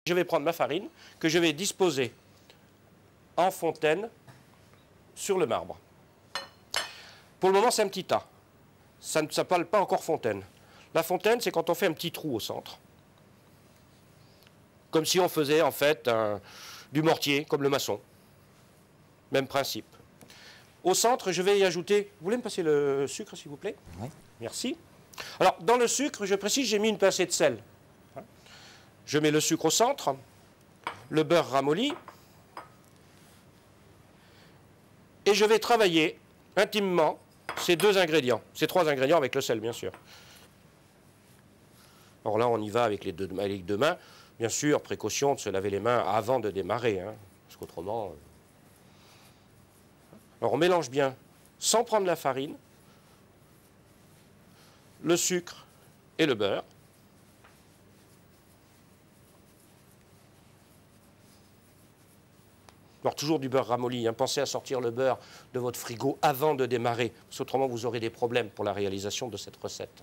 Je vais prendre ma farine que je vais disposer en fontaine sur le marbre. Pour le moment, c'est un petit tas. Ça ne s'appelle pas encore fontaine. La fontaine, c'est quand on fait un petit trou au centre. Comme si on faisait en fait du mortier, comme le maçon. Même principe. Au centre, je vais y ajouter... Vous voulez me passer le sucre, s'il vous plaît? Oui. Merci. Alors, dans le sucre, je précise, j'ai mis une pincée de sel. Je mets le sucre au centre, le beurre ramolli, et je vais travailler intimement ces deux ingrédients, ces trois ingrédients avec le sel, bien sûr. Alors là, on y va avec les deux mains. Bien sûr, précaution de se laver les mains avant de démarrer, hein, parce qu'autrement... Alors on mélange bien, sans prendre la farine, le sucre et le beurre. Alors toujours du beurre ramolli, hein. Pensez à sortir le beurre de votre frigo avant de démarrer, parce qu'autrement vous aurez des problèmes pour la réalisation de cette recette.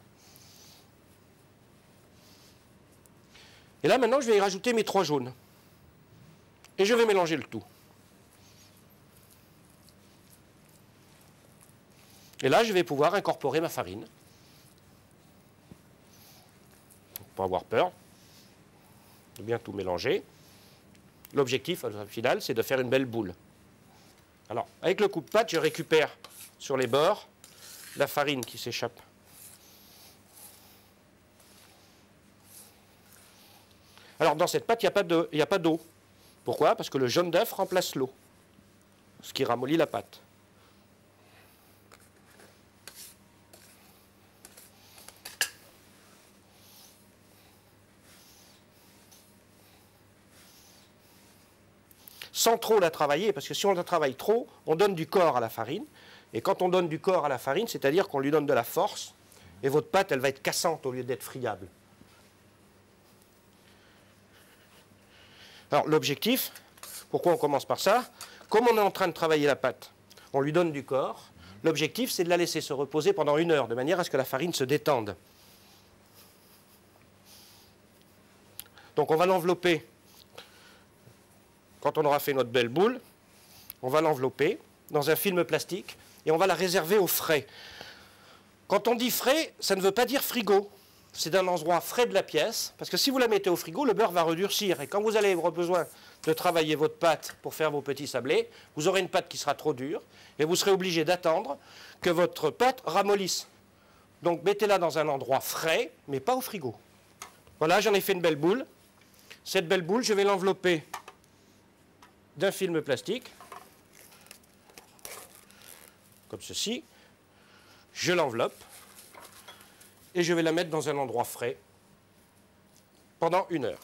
Et là maintenant je vais y rajouter mes 3 jaunes. Et je vais mélanger le tout. Et là je vais pouvoir incorporer ma farine. Pour avoir peur de bien tout mélanger. L'objectif, au final, c'est de faire une belle boule. Alors, avec le coupe-pâte, je récupère sur les bords la farine qui s'échappe. Alors, dans cette pâte, il n'y a pas d'eau. Pourquoi? Parce que le jaune d'œuf remplace l'eau, ce qui ramollit la pâte. Sans trop la travailler, parce que si on la travaille trop, on donne du corps à la farine. Et quand on donne du corps à la farine, c'est-à-dire qu'on lui donne de la force, et votre pâte, elle va être cassante au lieu d'être friable. Alors l'objectif, pourquoi on commence par ça? Comme on est en train de travailler la pâte, on lui donne du corps. L'objectif, c'est de la laisser se reposer pendant 1 heure, de manière à ce que la farine se détende. Donc on va l'envelopper. Quand on aura fait notre belle boule, on va l'envelopper dans un film plastique et on va la réserver au frais. Quand on dit frais, ça ne veut pas dire frigo. C'est un endroit frais de la pièce, parce que si vous la mettez au frigo, le beurre va redurcir. Et quand vous allez avoir besoin de travailler votre pâte pour faire vos petits sablés, vous aurez une pâte qui sera trop dure et vous serez obligé d'attendre que votre pâte ramollisse. Donc mettez-la dans un endroit frais, mais pas au frigo. Voilà, j'en ai fait une belle boule. Cette belle boule, je vais l'envelopper d'un film plastique, comme ceci. Je l'enveloppe et je vais la mettre dans un endroit frais pendant 1 heure.